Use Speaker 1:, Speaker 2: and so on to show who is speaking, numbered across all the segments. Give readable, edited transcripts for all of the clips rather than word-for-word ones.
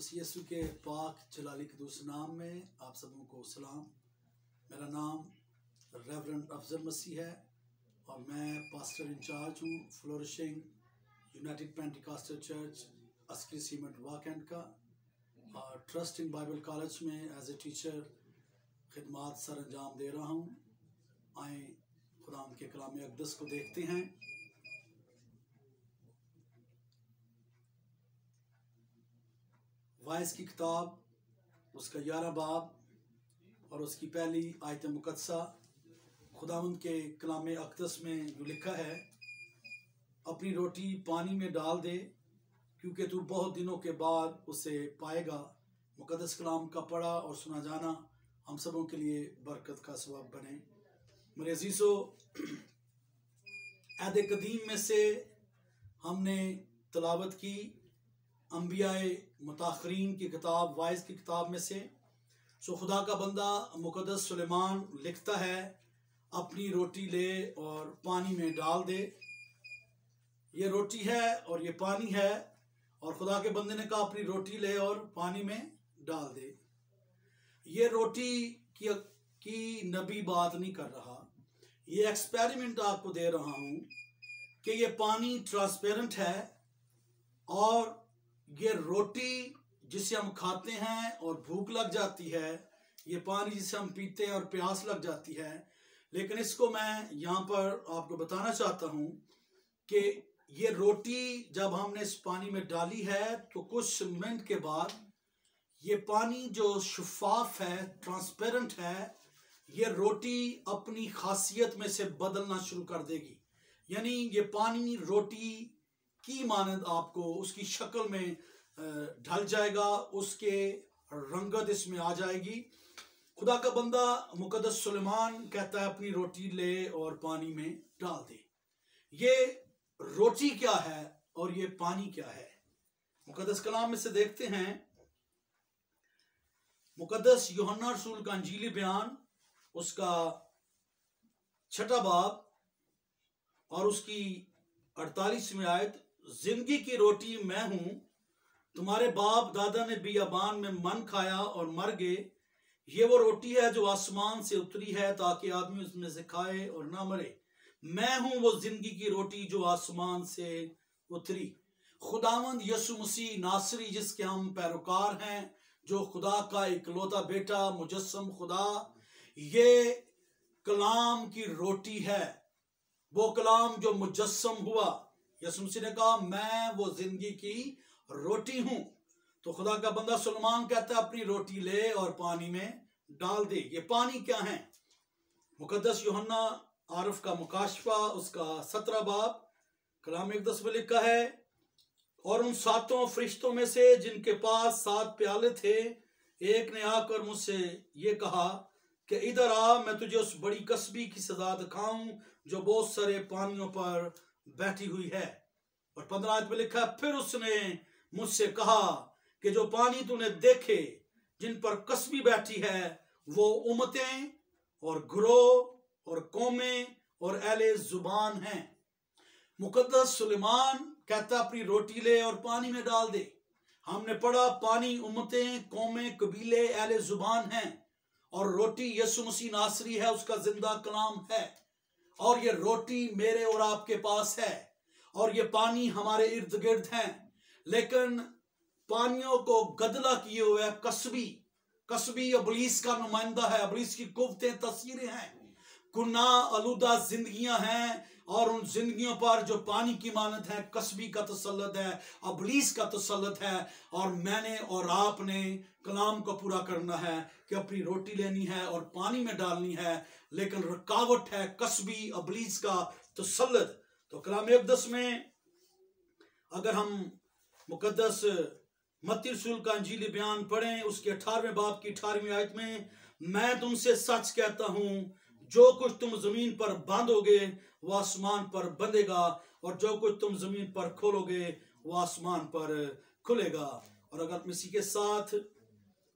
Speaker 1: मसीह यीशु के पाक जलाली कदूस नाम में आप सबों को सलाम। मेरा नाम रेवरेंड अफजल मसीह है और मैं पास्टर इंचार्ज हूँ Flourishing United Pentecostal Church Askari Cement वाकैंड का और ट्रस्टिंग बाइबल कॉलेज में एज ए टीचर खिदमात सर अंजाम दे रहा हूँ। आए खुदा के कलाम अक़दस को देखते हैं। वाइस की किताब उसका 11 बाब और उसकी पहली आयत मुक़द्दसा खुदावंद के कलाम अक़दस में जो लिखा है, अपनी रोटी पानी में डाल दे क्योंकि तू बहुत दिनों के बाद उसे पाएगा। मुक़द्दस कलाम का पढ़ा और सुना जाना हम सबों के लिए बरकत का सबब बने। मेरे अज़ीज़ों, अहद कदीम में से हमने तलावत की अंबियाए मुताखरीन की किताब वाइस की किताब में से। सो खुदा का बंदा मुक़द्दस सुलेमान लिखता है, अपनी रोटी ले और पानी में डाल दे। ये रोटी है और ये पानी है और खुदा के बंदे ने कहा अपनी रोटी ले और पानी में डाल दे। ये रोटी की नबी बात नहीं कर रहा, ये एक्सपेरिमेंट आपको दे रहा हूँ कि ये पानी ट्रांसपेरेंट है और ये रोटी जिसे हम खाते हैं और भूख लग जाती है, ये पानी जिसे हम पीते हैं और प्यास लग जाती है। लेकिन इसको मैं यहाँ पर आपको बताना चाहता हूँ कि ये रोटी जब हमने इस पानी में डाली है तो कुछ मिनट के बाद ये पानी जो शफाफ है, ट्रांसपेरेंट है, ये रोटी अपनी खासियत में से बदलना शुरू कर देगी। यानी ये पानी रोटी की मानद आपको उसकी शक्ल में ढल जाएगा, उसके रंगत इसमें आ जाएगी। खुदा का बंदा मुक़द्दस सुलेमान कहता है अपनी रोटी ले और पानी में डाल दे। ये रोटी क्या है और ये पानी क्या है? मुक़द्दस कलाम में से देखते हैं, मुक़द्दस यूहन्ना रसूल का अंजीली बयान उसका 6 बाब और उसकी 48वीं आयत, जिंदगी की रोटी मैं हूं, तुम्हारे बाप दादा ने बियाबान में मन खाया और मर गए। ये वो रोटी है जो आसमान से उतरी है ताकि आदमी उसमें से खाए और ना मरे। मैं हूं वो जिंदगी की रोटी जो आसमान से उतरी। खुदावंद यीशु मसीह नासरी जिसके हम पैरोकार हैं, जो खुदा का इकलौता बेटा मुजस्सम खुदा, ये कलाम की रोटी है। वो कलाम जो मुजस्सम हुआ, यीशु मसीह ने कहा मैं वो जिंदगी की रोटी हूं। तो खुदा का बंदा सुलेमान कहता है अपनी रोटी ले और पानी में डाल दे। ये पानी क्या है? मुक़द्दस यूहन्ना आरफ का मुकाशफा उसका 17 बाब कलाम अक़दस में लिखा है, और उन 7 फरिश्तों में से जिनके पास 7 प्याले थे, एक ने आकर मुझसे ये कहा कि इधर आ, मैं तुझे उस बड़ी कसबी की सजा दिखाऊं जो बहुत सारे पानियों पर बैठी हुई है। और 15 आयत में लिखा है, फिर उसने मुझसे कहा कि जो पानी तूने देखे जिन पर कसबी बैठी है वो उम्मतें और ग्रोह और कौमें और अहले जुबान हैं। मुक़द्दस सुलेमान कहता अपनी रोटी ले और पानी में डाल दे। हमने पढ़ा पानी उम्मतें, कौमें, कबीले, अहले जुबान हैं और रोटी यीशु मसीह नासरी है, उसका जिंदा कलाम है। और ये रोटी मेरे और आपके पास है और ये पानी हमारे इर्द गिर्द हैं। लेकिन पानियों को गदला किए हुए कसबी इब्लीस का नुमाइंदा है। इब्लीस की कुव्वतें, तस्वीरें हैं, गुनाह आलूदा जिंदगियां हैं और उन जिंदगियों पर जो पानी की मानत है, कसबी का तसल्लुत है, इब्लीस का तसल्लुत है। और मैंने और आपने कलाम को पूरा करना है कि अपनी रोटी लेनी है और पानी में डालनी है, लेकिन रुकावट है कसबी इब्लीस का तसल्लुत। तो कलाम अक़दस में अगर हम मुक़द्दस मत्ती रसूल का अंजीली बयान पढ़ें उसके 18वें बाब की 18वीं आयत में, मैं तुमसे सच कहता हूं जो कुछ तुम जमीन पर बांधोगे वो आसमान पर बंधेगा और जो कुछ तुम जमीन पर खोलोगे वो आसमान पर खुलेगा। और अगर इसी के साथ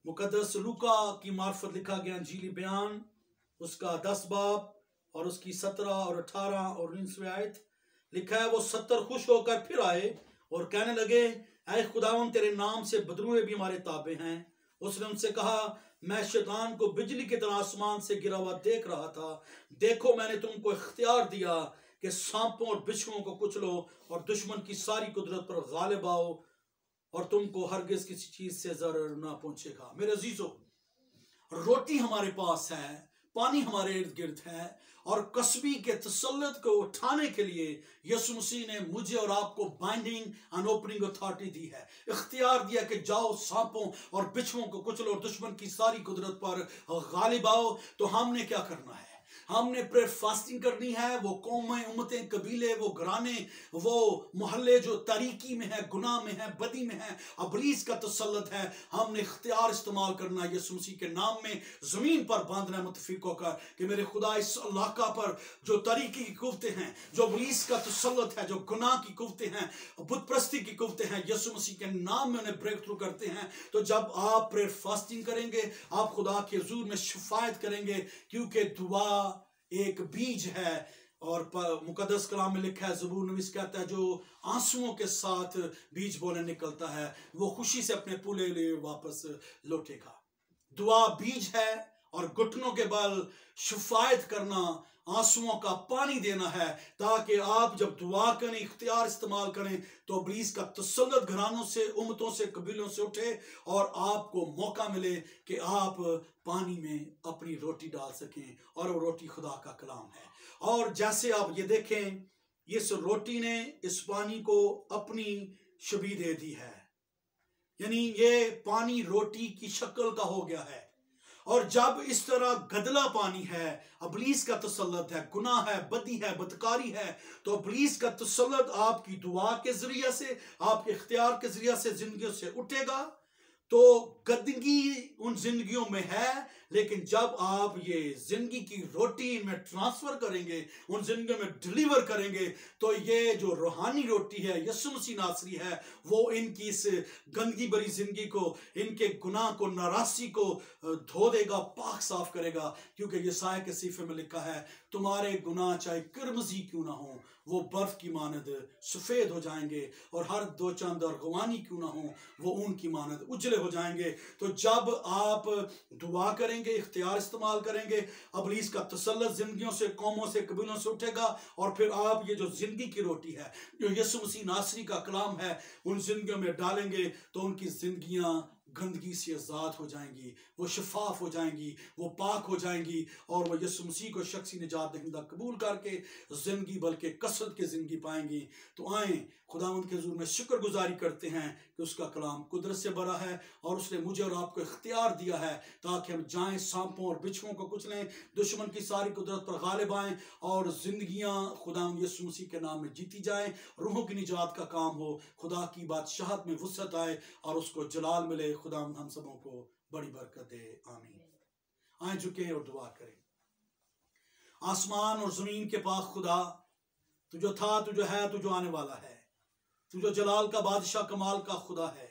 Speaker 1: मुक़द्दस लूका की मार्फत लिखा गया अंजीली बयान उसका 10 बाब और उसकी 17 और 18 और 19वीं आयत लिखा है, वो 70 खुश होकर फिर आए और कहने लगे ऐ खुदावन तेरे नाम से बदरुए भी हमारे ताबे हैं। उसने उनसे कहा, मैं शैतान को बिजली की तरह आसमान से गिरा हुआ देख रहा था। देखो मैंने तुमको इख्तियार दिया कि सांपों और बिच्छुओं को कुचलो और दुश्मन की सारी कुदरत पर गालिब आओ और तुमको हरगिज किसी चीज से जरर ना पहुंचेगा। मेरे अजीजों, रोटी हमारे पास है, पानी हमारे इर्द गिर्द है, और कसबी के तसल्लुत को उठाने के लिए यीशु मसीह ने मुझे और आपको बाइंडिंग एंड ओपनिंग अथॉरिटी दी है, इख्तियार दिया कि जाओ सांपों और बिच्छुओं को कुचलो और दुश्मन की सारी कुदरत पर गालिब आओ। तो हमने क्या करना है? हमने प्रेयर फास्टिंग करनी है। वो कौमें, उम्मतें, कबीले, वो घराने, वो मोहल्ले जो तारीकी में है, गुनाह में है, बदी में है, अबलीस का तसल्लुत है, हमने इख्तियार इस्तेमाल करना है यीशु मसीह के नाम में, जमीन पर बांधना है मुतफिक होकर कि मेरे खुदा इस इलाका पर जो तारीकी की कुव्वतें हैं, जो अबलीस का तसल्लुत है, जो गुनाह की कुव्वतें हैं, बुत परस्ती की कुव्वतें हैं, यीशु मसीह के नाम में उन्हें ब्रेक थ्रू करते हैं। तो जब आप प्रेयर फास्टिंग करेंगे, आप खुदा के हुजूर में शिफायत करेंगे, क्योंकि दुआ एक बीज है। और मुकद्दस कलाम में लिखा है, ज़बूर नवीस कहता है, जो आंसुओं के साथ बीज बोने निकलता है वो खुशी से अपने पुले लिए वापस लौटेगा। दुआ बीज है और घुटनों के बल शिफायत करना, आंसुओं का पानी देना है, ताकि आप जब दुआ करें, इख्तियार इस्तेमाल करें, तो इब्लीस का तसल्लुत घरानों से, उम्मतों से, कबीलों से उठे और आपको मौका मिले कि आप पानी में अपनी रोटी डाल सकें, और वो रोटी खुदा का कलाम है। और जैसे आप ये देखें, इस रोटी ने इस पानी को अपनी शबी दे दी है, यानी ये पानी रोटी की शक्ल का हो गया है। और जब इस तरह गदला पानी है, अबलीस का तसल्लुत है, गुनाह है, बदी है, बदकारी है, तो अबलीस का तसल्लुत आपकी दुआ के जरिए से, आपके इख्तियार के जरिए से जिंदगियों से उठेगा। तो गंदगी उन जिंदगियों में है, लेकिन जब आप ये जिंदगी की रोटी में ट्रांसफर करेंगे, उन जिंदगियों में डिलीवर करेंगे, तो ये जो रूहानी रोटी है, यीशु मसीह नासरी है, वो इनकी इस गंदगी भरी जिंदगी को, इनके गुनाह को, नारासी को धो देगा, पाक साफ करेगा। क्योंकि यशायाह के सीफे में लिखा है, तुम्हारे गुनाह चाहे किरमजी क्यों ना हो, वो बर्फ की मानद सफेद हो जाएंगे, और हर दो चंद और गवानी क्यों ना हो, वो ऊन की मानद उजले हो जाएंगे। तो जब आप दुआ करेंगे, इख्तियार इस्तेमाल करेंगे, अबलीस का तसल्लुत जिंदगियों से, कौमों से, कबीलों से उठेगा, और फिर आप ये जो जिंदगी की रोटी है, जो यीशु मसीह नासरी का कलाम है, उन जिंदगियों में डालेंगे, तो उनकी जिंदगियां गंदगी से आज़ाद हो जाएंगी, वो शफाफ हो जाएंगी, वो पाक हो जाएंगी, और वो यीशु मसीह को शख्सी निजात दहिंदा कबूल करके जिंदगी, बल्कि कसरत की जिंदगी पाएंगी। तो आए खुदावंद के हुजूर में शुक्रगुजारी करते हैं कि उसका कलाम कुदरत से भरा है, और उसने मुझे और आपको इख्तियार दिया है ताकि हम जाएं, सांपों और बिच्छुओं को कुचलें, दुश्मन की सारी कुदरत पर गालिब आएं, और जिंदगियां खुदावंद यीशु मसीह के नाम में जीती जाएं, रूहों की निजात का काम हो, खुदा की बादशाहत में वुसअत आए और उसको जलाल मिले। खुदा हम सबों को बड़ी बरकत दे, आमीन। आए झुके और दुआ करें। आसमान और जमीन के पाक खुदा, तू जो था, तू जो है, तू जो आने वाला है, तू जो जलाल का बादशाह, कमाल का खुदा है,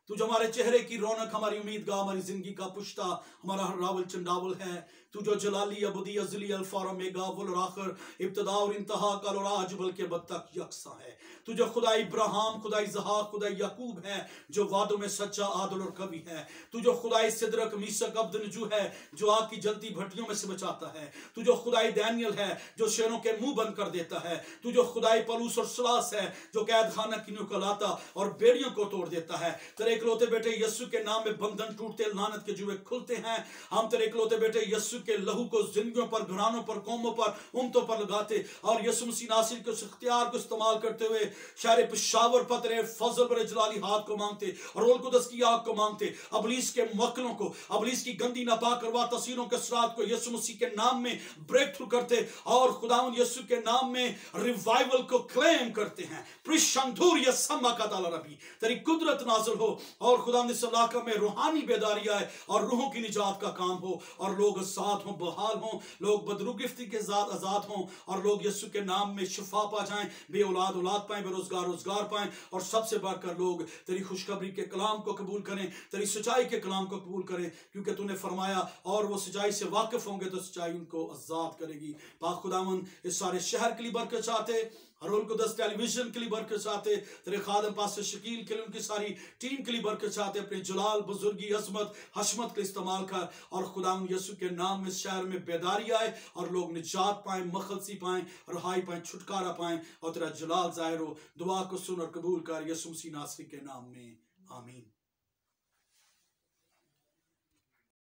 Speaker 1: तू जो हमारे चेहरे की रौनक, हमारी उम्मीदगाह, हमारी जिंदगी का पुश्ता, हमारा रावल चंडावल है, तू जो जलाली, अबदी, अजली, अल्फा और ओमेगा, अव्वल और आखिर, इब्तिदा और इंतहा, कल और आज, बल्कि बद तक यकसा है। तू जो खुदा इब्राहिम, खुदा इसहाक, खुदा याकूब है, जो वादों में सच्चा, आदल और कवि है। तू जो खुदाई सिदरक, मीसक, अब्द, नजू है, जो आग की जलती भट्टियों में से बचाता है। तू जो खुदाई डैनियल है, जो शेरों के मुंह बंद कर देता है। तू जो खुदाई पलूस और सलास है, जो कैद खाना किन्नों को लाता और बेड़ियों को तोड़ देता है। तेरे इकलौते बेटे यीशु के नाम में बंधन टूटते, लानत के जुए खुलते हैं। हम तेरे इकलौते बेटे यीशु के लहू को जिंदगियों पर, घरानों पर, कौमों पर, उम्मतों पर लगाते, और यीशु मसीह नासिर के उस इख्तियार को इस्तेमाल करते हुए शारे पेशावर पतरे फजल पर जलाली हाथ को मांगते, और रोल कुदस की आग को मांगते, अबलीस के मुवक्किलों को, अबलीस की गंदी नापाक करवा तस्वीरों के सरात को यीशु मसीह के नाम में ब्रेक थ्रू करते, और खुदावंद यीशु के नाम में रिवाइवल को क्लेम करते हैं। प्रिशंधूर या समा का ताला रबी, तेरी कुदरत नाज़िल हो, और खुदावंद इस इलाके में रूहानी बेदारी आए, और रूहों की निजात का काम हो, और लोग आजाद हों, बहाल हों, लोग बदरुगिफ्ती के साथ आजाद हों, और लोग यीशु के नाम में शिफा पा जाएं, बे औलाद औलाद पाएं, बेरोजगार रोजगार पाएं, और सबसे बढ़कर लोग तेरी खुशखबरी के कलाम को कबूल करें, तेरी सच्चाई के कलाम को कबूल करें, क्योंकि तूने फरमाया और वो सच्चाई से वाकिफ होंगे तो सच्चाई उनको आजाद करेगी। पाक खुदावंद इस सारे शहर के लिए बरकत चाहते, हरोल को 10 टेलीविजन के लिए बरकत चाहते, तेरे खादम पास शकील के लिए, उनकी सारी टीम के लिए बरकत चाहते। अपने जलाल, बुजुर्गी, अजमत, हशमत के इस्तेमाल कर और खुदावंद यीशु के नाम में शहर में बेदारी आए और लोग निजात पाएं, मखलसी पाएं, रहाई पाएं, छुटकारा पाएं और तेरा जलाल जाहिर हो। दुआ को सुन और कबूल कर यीशु मसीह नासरी के नाम में, आमीन।